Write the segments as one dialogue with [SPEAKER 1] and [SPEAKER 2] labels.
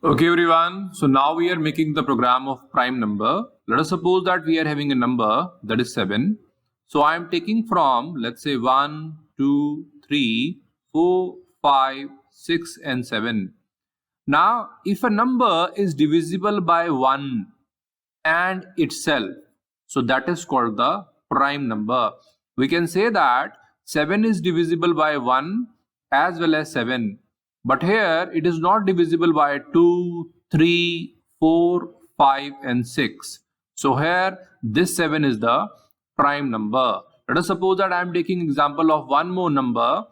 [SPEAKER 1] Okay, everyone. So now we are making the program of prime number. Let us suppose that we are having a number that is 7. So I am taking from, let's say, 1, 2, 3, 4, 5, 6, and 7. Now, if a number is divisible by 1 and itself, so that is called the prime number. We can say that 7 is divisible by 1 as well as 7. But here it is not divisible by 2, 3, 4, 5 and 6. So here this 7 is the prime number. Let us suppose that I am taking example of one more number.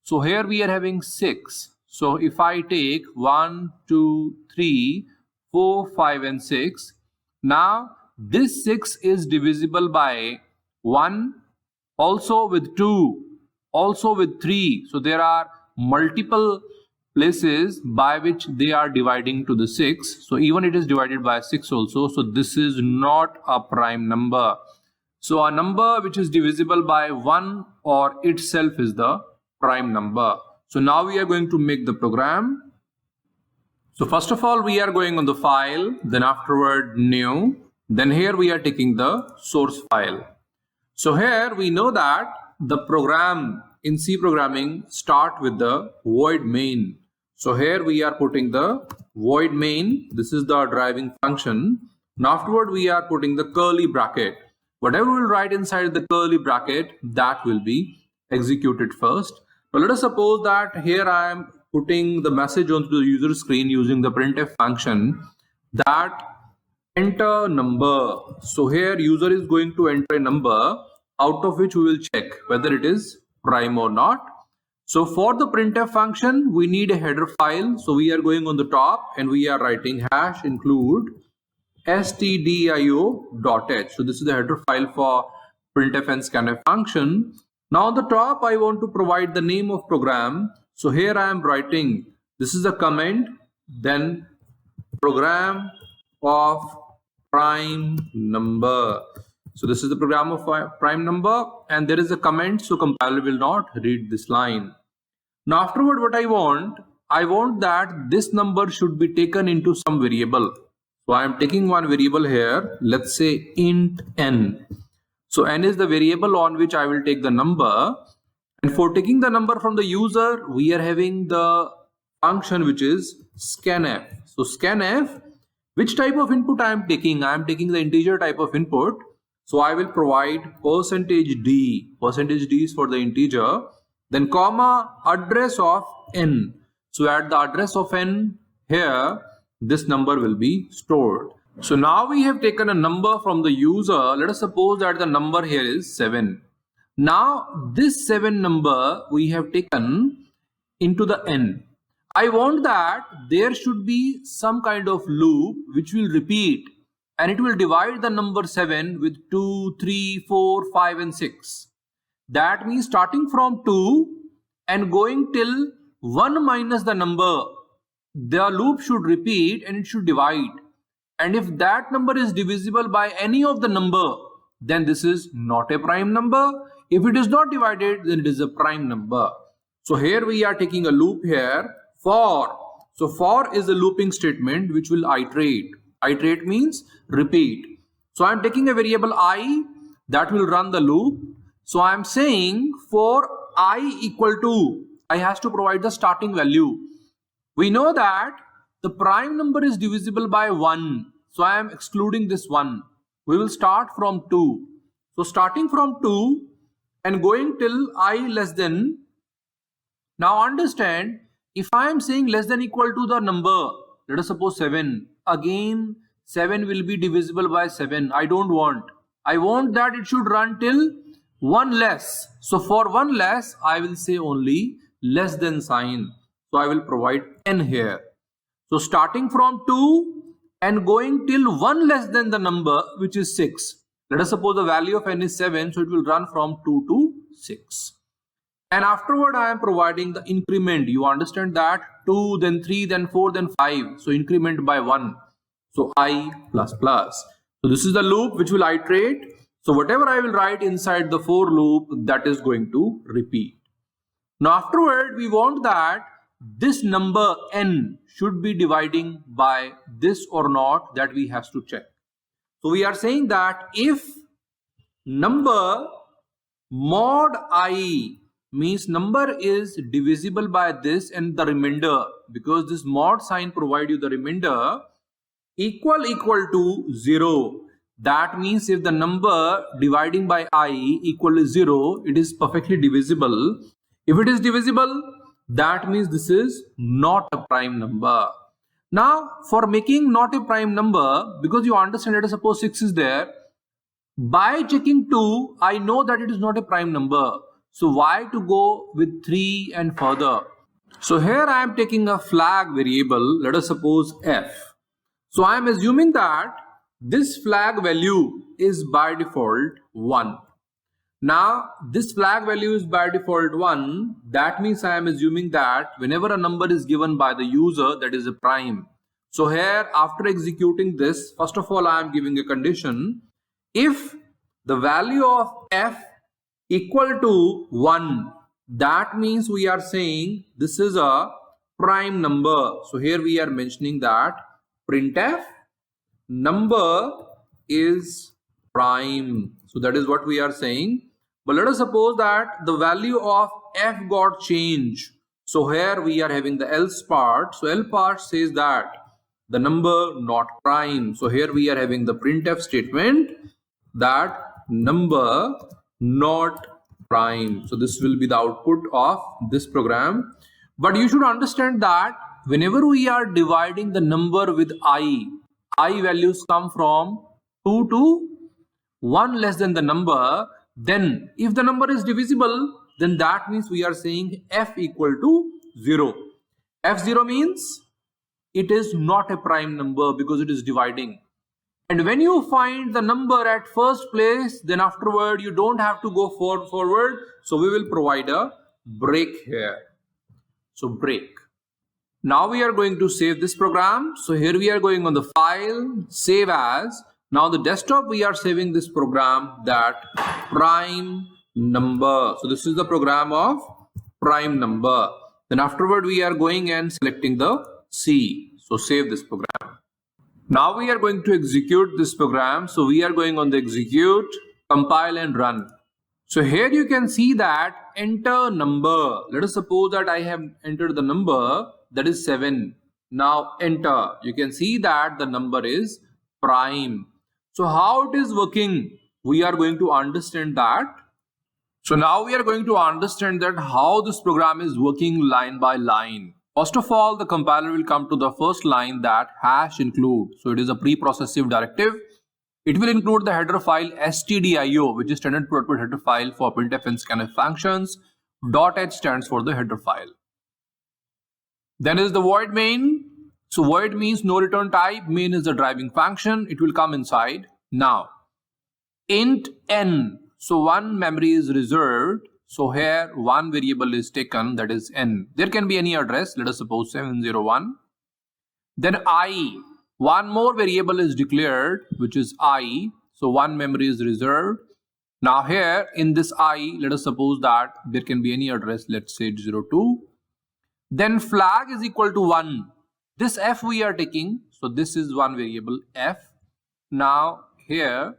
[SPEAKER 1] So here we are having 6. So if I take 1, 2, 3, 4, 5 and 6. Now this 6 is divisible by 1, also with 2, also with 3. So there are multiple places by which they are dividing to the 6. So even it is divided by 6 also. So this is not a prime number. So a number which is divisible by 1 or itself is the prime number. So now we are going to make the program. So first of all, we are going on the file, then afterward new. Then here we are taking the source file. So here we know that the program in C programming start with the void main. So here we are putting the void main. This is the driving function. Now afterward we are putting the curly bracket. Whatever we will write inside the curly bracket, that will be executed first. But let us suppose that here I am putting the message onto the user screen using the printf function that enter number. So here user is going to enter a number out of which we will check whether it is prime or not. So for the printf function, we need a header file. So we are going on the top and we are writing hash include stdio.h. So this is the header file for printf and scanf function. Now on the top, I want to provide the name of program. So here I am writing, this is a comment, then program of prime number. So this is the program of prime number and there is a comment, so compiler will not read this line. Now afterward what I want that this number should be taken into some variable. So I am taking one variable here, let's say int n. So n is the variable on which I will take the number. And for taking the number from the user, we are having the function which is scanf. So scanf, which type of input I am taking? I am taking the integer type of input. So I will provide %d. %d is for the integer. Then comma address of n. So at the address of n here, this number will be stored. So now we have taken a number from the user. Let us suppose that the number here is 7. Now this 7 number we have taken into the n. I want that there should be some kind of loop which will repeat and it will divide the number 7 with 2, 3, 4, 5 and 6. That means starting from 2 and going till 1 minus the number, the loop should repeat and it should divide. And if that number is divisible by any of the number, then this is not a prime number. If it is not divided, then it is a prime number. So here we are taking a loop here for. So for is a looping statement which will iterate. Iterate means repeat. So I am taking a variable I that will run the loop. So I am saying for I equal to, I has to provide the starting value. We know that the prime number is divisible by 1. So I am excluding this 1. We will start from 2. So starting from 2 and going till I less than. Now understand, if I am saying less than equal to the number, let us suppose 7. Again 7 will be divisible by 7. I don't want. I want that it should run till 1 less. So for 1 less, I will say only less than sign. So I will provide n here. So starting from 2 and going till 1 less than the number which is 6. Let us suppose the value of n is 7. So it will run from 2 to 6. And afterward I am providing the increment. You understand that? 2, then 3, then 4, then 5. So increment by 1. So I plus plus. So this is the loop which will iterate. So whatever I will write inside the for loop, that is going to repeat. Now afterward we want that this number n should be dividing by this or not, that we have to check. So we are saying that if number mod I means number is divisible by this and the remainder, because this mod sign provide you the remainder equal to 0. That means if the number dividing by I equal to 0, it is perfectly divisible. If it is divisible, that means this is not a prime number. Now, for making not a prime number, because you understand, let us suppose 6 is there. By checking 2, I know that it is not a prime number. So why to go with 3 and further? So here I am taking a flag variable, let us suppose f. So I am assuming that this flag value is by default 1. Now this flag value is by default 1. That means I am assuming that whenever a number is given by the user, that is a prime. So here, after executing this, first of all I am giving a condition. If the value of f equal to 1, that means we are saying this is a prime number. So here we are mentioning that printf number is prime. So that is what we are saying. But let us suppose that the value of f got changed. So here we are having the else part. So else part says that the number not prime. So here we are having the printf statement that number not prime. So this will be the output of this program. But you should understand that whenever we are dividing the number with I values come from 2 to 1 less than the number. Then if the number is divisible, then that means we are saying f equal to 0. f0 means it is not a prime number because it is dividing. And when you find the number at first place, then afterward you don't have to go forward. So we will provide a break here. So break. Now we are going to save this program. So here we are going on the file, save as. Now the desktop we are saving this program, that prime number. So this is the program of prime number. Then afterward we are going and selecting the C. So save this program. Now we are going to execute this program. So we are going on the execute, compile and run. So here you can see that enter number. Let us suppose that I have entered the number, that is 7. Now enter. You can see that the number is prime. So how it is working, we are going to understand that. So now we are going to understand that how this program is working line by line. First of all, the compiler will come to the first line, that hash include. So it is a pre-processive directive. It will include the header file stdio, which is standard protocol header file for printf and scanf functions. .h stands for the header file. Then is the void main. So void means no return type. Main is the driving function. It will come inside. Now int n. So one memory is reserved. So here one variable is taken, that is n. There can be any address. Let us suppose 701. Then I. One more variable is declared, which is I. So one memory is reserved. Now here in this I, let us suppose that there can be any address. Let's say 02. Then flag is equal to 1. This f we are taking. So this is one variable f. Now here,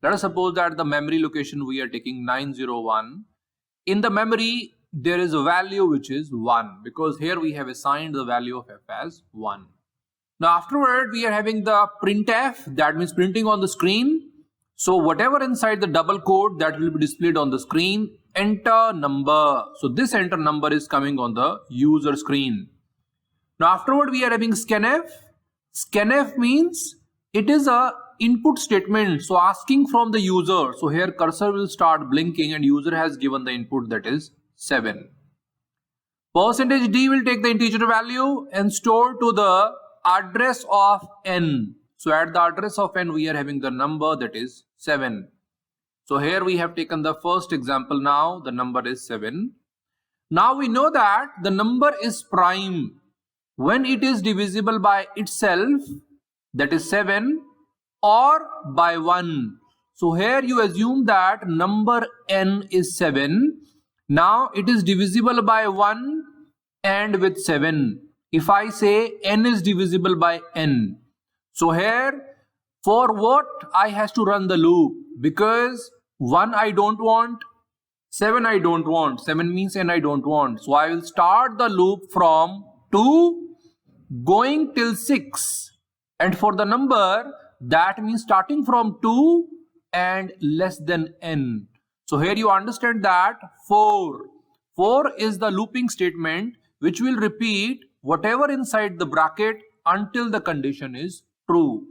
[SPEAKER 1] let us suppose that the memory location we are taking 901. In the memory, there is a value which is 1, because here we have assigned the value of f as 1. Now afterward, we are having the printf, that means printing on the screen. So whatever inside the double quote, that will be displayed on the screen. Enter number. So this enter number is coming on the user screen. Now afterward, we are having scanf. Scanf means it is a input statement, so asking from the user. So here cursor will start blinking and user has given the input, that is 7. %d will take the integer value and store to the address of n. So at the address of n we are having the number, that is 7. So here we have taken the first example. Now the number is 7. Now we know that the number is prime when it is divisible by itself, that is 7, or by 1. So here you assume that number n is 7. Now it is divisible by 1 end with 7. If I say n is divisible by n, so here for what I has to run the loop? Because 1 I don't want, 7 I don't want, 7 means n I don't want. So I will start the loop from 2 going till 6, and for the number that means starting from 2 and less than n. So here you understand that 4 is the looping statement which will repeat whatever inside the bracket until the condition is true.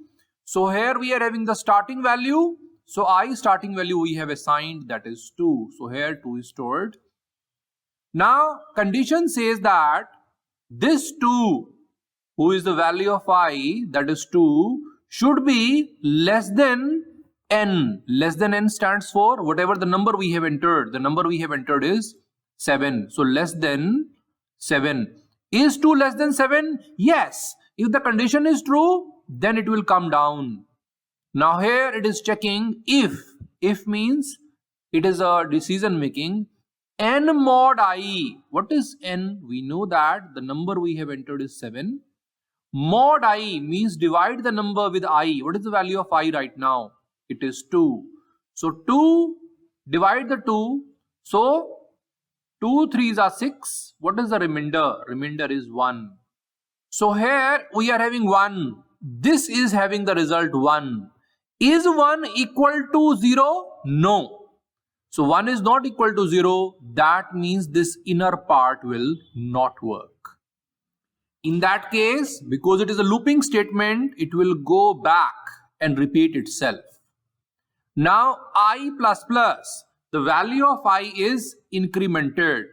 [SPEAKER 1] So here we are having the starting value. So I starting value we have assigned, that is 2. So here 2 is stored. Now condition says that this 2, who is the value of I, that is 2, should be less than n. Less than n stands for whatever the number we have entered. The number we have entered is 7. So less than 7. Is 2 less than 7? Yes. If the condition is true, then it will come down. Now here it is checking if. If means it is a decision making. N mod I. What is n? We know that the number we have entered is 7. Mod I means divide the number with I. What is the value of I right now? It is 2. So 2, divide the 2. So 2 3s are 6. What is the remainder? Remainder is 1. So here we are having 1. This is having the result 1. Is 1 equal to 0? No. So 1 is not equal to 0. That means this inner part will not work. In that case, because it is a looping statement, it will go back and repeat itself. Now I plus plus, the value of I is incremented.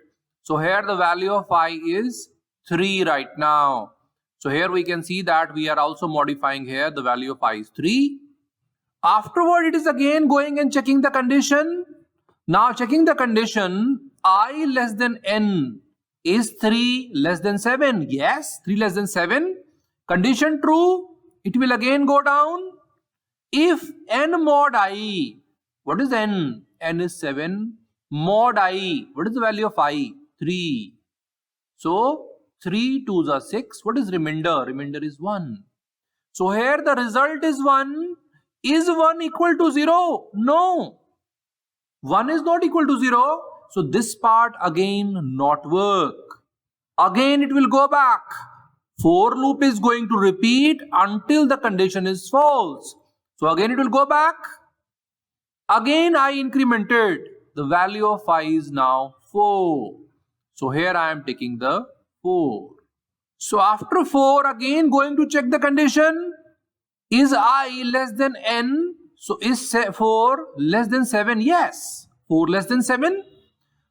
[SPEAKER 1] So here the value of I is 3 right now. So here we can see that we are also modifying here, the value of I is 3. Afterward, it is again going and checking the condition. Now checking the condition, I less than n. Is 3 less than 7? Yes, 3 less than 7. Condition true, it will again go down. If n mod I, what is n? N is 7. Mod I, what is the value of I? 3. So 3 2s are 6. What is remainder? Remainder is 1. So here the result is 1. Is 1 equal to 0? No. 1 is not equal to 0. So this part again not work. Again it will go back. For loop is going to repeat until the condition is false. So again it will go back. Again I incremented. The value of I is now 4. So here I am taking the 4. So after 4 again going to check the condition. Is I less than n? So is 4 less than 7? Yes. 4 less than 7.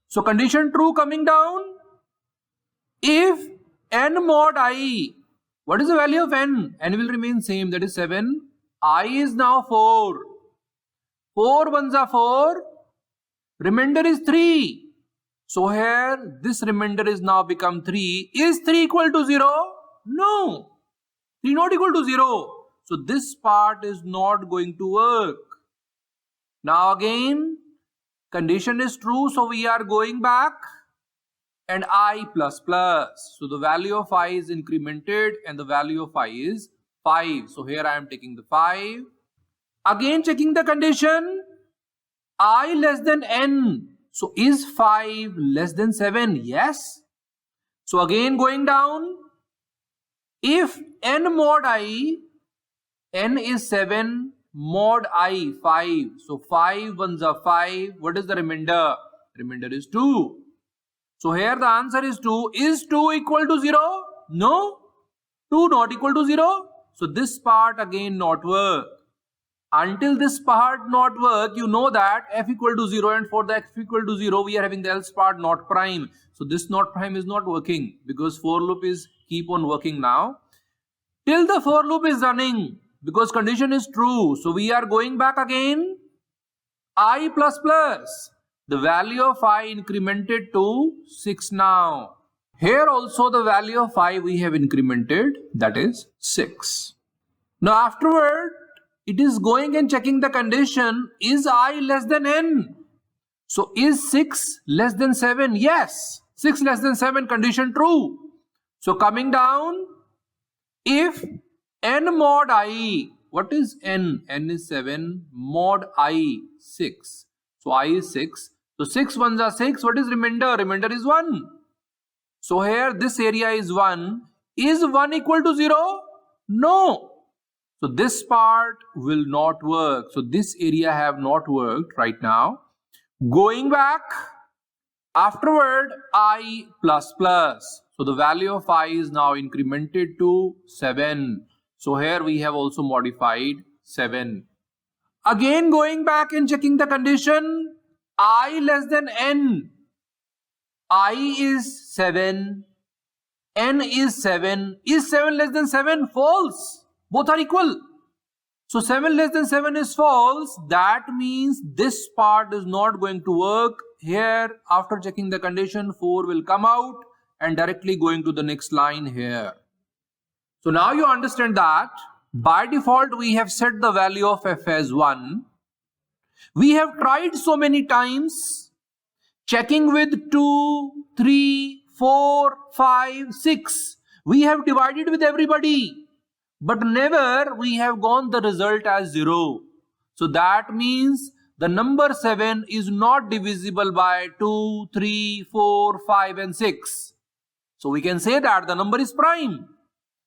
[SPEAKER 1] So condition true coming down. If n mod I, what is the value of n? N will remain same, that is 7. I is now 4. 4 ones are 4. Remainder is 3. So here this remainder is now become 3. Is 3 equal to 0? No. 3 not equal to 0. So this part is not going to work. Now again condition is true, so we are going back, and I plus plus. So the value of I is incremented and the value of I is 5. So here I am taking the 5. Again checking the condition. I less than n. So is 5 less than 7? Yes. So again going down. If n mod I, n is 7, mod I 5. So 5 ones are 5. What is the remainder? Remainder is 2. So here the answer is 2. Is 2 equal to 0? No. 2 not equal to 0. So this part again not work. Until this part not work, you know that f equal to 0, and for the f equal to 0 we are having the else part not prime. So this not prime is not working because for loop is keep on working now. Till the for loop is running, because condition is true. So we are going back again. I plus plus. The value of I incremented to 6 now. Here also the value of I we have incremented, that is 6. Now afterward, it is going and checking the condition. Is I less than n? So is 6 less than 7? Yes. 6 less than 7, condition true. So coming down, if n mod I, what is n? N is 7, mod I 6. So I is 6. So 6 ones are 6. What is remainder? Remainder is 1. So here this area is 1. Is 1 equal to 0? No. So this part will not work. So this area have not worked right now. Going back, afterward I plus plus. So the value of I is now incremented to 7. So here we have also modified 7. Again going back and checking the condition, I less than n. I is 7. N is 7. Is 7 less than 7? False. Both are equal. So 7 less than 7 is false. That means this part is not going to work. Here, after checking the condition, 4 will come out and directly going to the next line here. So now you understand that by default we have set the value of f as 1. We have tried so many times checking with 2, 3, 4, 5, 6. We have divided with everybody, but never we have gone the result as 0. So that means the number 7 is not divisible by 2, 3, 4, 5 and 6. So we can say that the number is prime.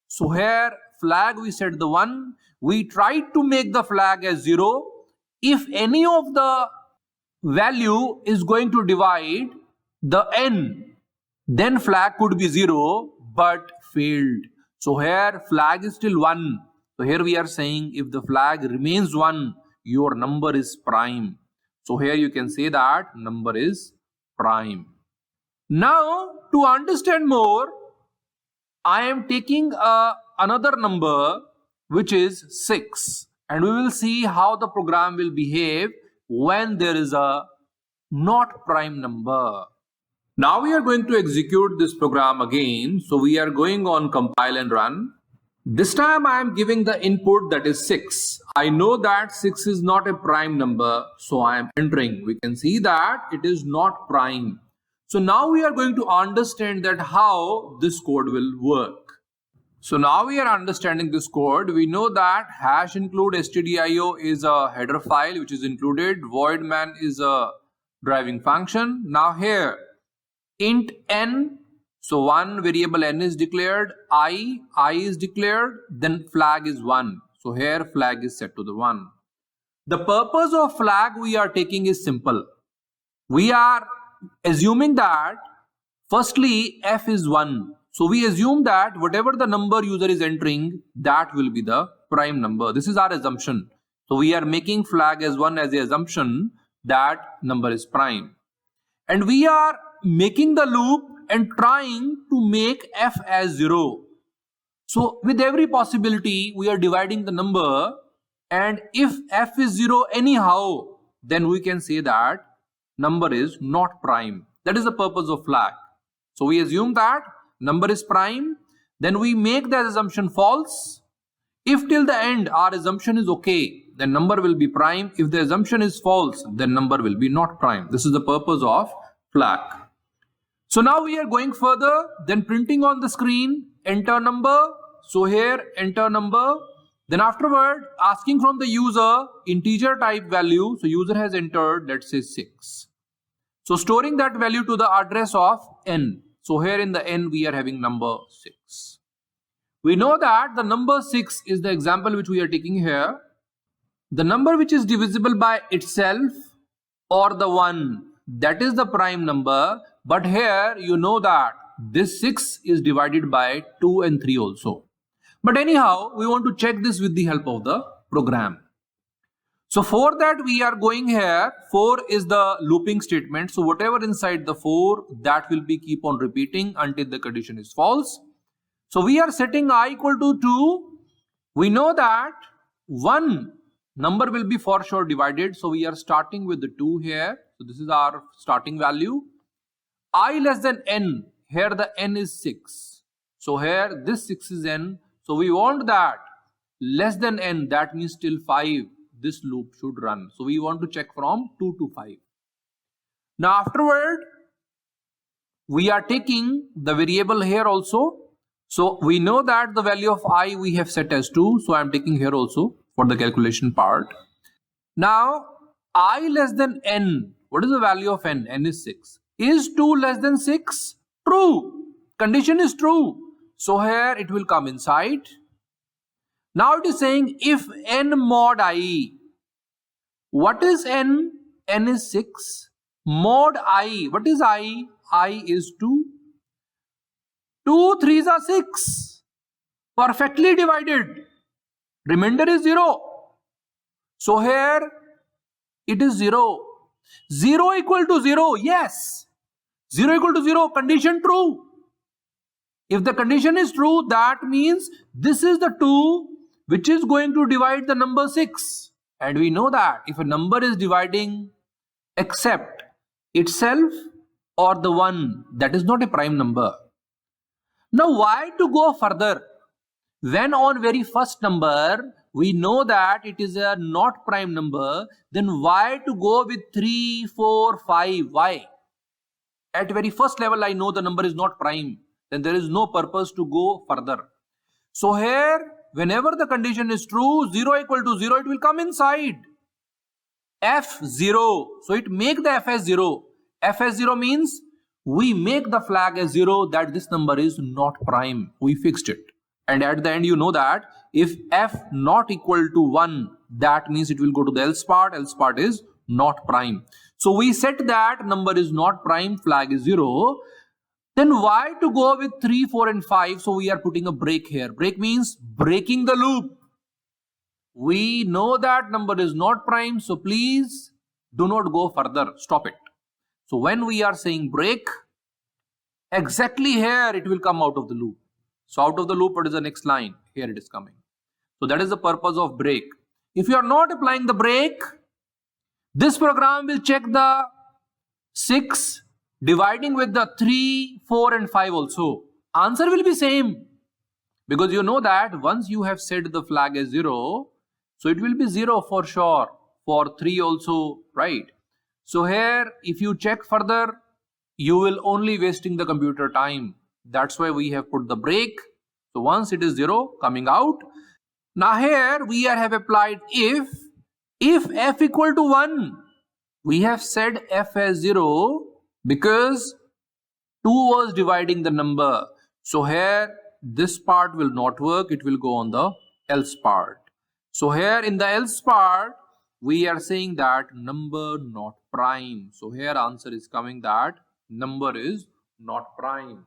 [SPEAKER 1] So here flag we set the 1. We tried to make the flag as 0. If any of the value is going to divide the n, then flag could be 0 but failed. So here flag is still 1. So here we are saying if the flag remains 1, your number is prime. So here you can say that number is prime. Now to understand more, I am taking another number which is 6, and we will see how the program will behave when there is a not prime number. Now we are going to execute this program again. So we are going on compile and run. This time I am giving the input that is 6. I know that 6 is not a prime number, so I am entering. We can see that it is not prime. So now we are going to understand that how this code will work. So now we are understanding this code. We know that hash include stdio is a header file which is included. Void man is a driving function. Now here int n, so one variable n is declared, I is declared, then flag is 1. So here flag is set to the 1. The purpose of flag we are taking is simple. We are assuming that firstly f is 1. So we assume that whatever the number user is entering, that will be the prime number. This is our assumption. So we are making flag as 1 as the assumption that number is prime. And we are making the loop and trying to make f as 0. So with every possibility, we are dividing the number, and if f is 0 anyhow, then we can say that number is not prime. That is the purpose of flag. So we assume that number is prime, then we make the assumption false. If till the end our assumption is okay, then number will be prime. If the assumption is false, then number will be not prime. This is the purpose of flag. So now we are going further, then printing on the screen, enter number. So here enter number. Then afterward asking from the user integer type value. So user has entered, let's say 6. So storing that value to the address of n. So here in the n we are having number 6. We know that the number 6 is the example which we are taking here. The number which is divisible by itself or the 1, that is the prime number. But here you know that this 6 is divided by 2 and 3 also. But anyhow, we want to check this with the help of the program. So for that we are going here, 4 is the looping statement. So whatever inside the 4, that will be keep on repeating until the condition is false. So we are setting I equal to 2. We know that 1 number will be for sure divided. So we are starting with the 2 here. So this is our starting value. I less than n, here the n is 6. So here this 6 is n. So we want that less than n, that means till 5. This loop should run. So we want to check from 2 to 5. Now afterward, we are taking the variable here also. So we know that the value of I we have set as 2. So I am taking here also for the calculation part. Now I less than n. What is the value of n? N is 6. Is 2 less than 6? True. Condition is true. So here it will come inside. Now it is saying if n mod I. What is n? N is 6. Mod I. What is I? I is 2. 2 3s are 6. Perfectly divided. Remainder is 0. So here it is 0. 0 equal to 0. Yes. 0 equal to 0. Condition true. If the condition is true, that means this is the 2 which is going to divide the number 6. And we know that if a number is dividing except itself or the 1, that is not a prime number. Now why to go further? When on very first number we know that it is a not prime number, then why to go with 3, 4, 5? Why? At very first level I know the number is not prime. Then there is no purpose to go further. So here, whenever the condition is true, 0 equal to 0, it will come inside. F0. So it make the F as 0. F as 0 means we make the flag as 0 that this number is not prime. We fixed it. And at the end you know that if F not equal to 1, that means it will go to the else part. Else part is not prime. So we set that number is not prime, flag is 0. Then why to go with 3, 4 and 5? So we are putting a break here. Break means breaking the loop. We know that number is not prime. So please do not go further. Stop it. So when we are saying break, exactly here it will come out of the loop. So out of the loop, what is the next line? Here it is coming. So that is the purpose of break. If you are not applying the break, this program will check the 6 dividing with the 3, 4 and 5 also. Answer will be same. Because you know that once you have set the flag as 0, so it will be 0 for sure. For 3 also, right? So here, if you check further, you will only wasting the computer time. That's why we have put the break. So once it is 0 coming out. Now here we have applied if f equal to 1. We have said f as 0 because 2 was dividing the number. So here this part will not work. It will go on the else part. So here in the else part, we are saying that number not prime. So here answer is coming that number is not prime.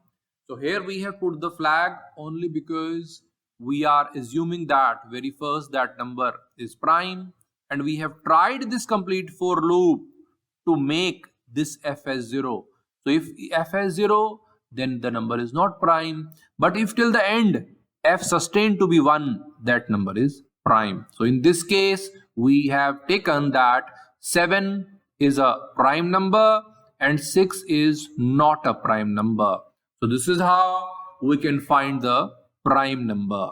[SPEAKER 1] So here we have put the flag only because we are assuming that very first that number is prime, and we have tried this complete for loop to make this f as 0. So if f as 0, then the number is not prime. But if till the end f sustained to be 1, that number is prime. So in this case, we have taken that 7 is a prime number and 6 is not a prime number. So this is how we can find the prime number.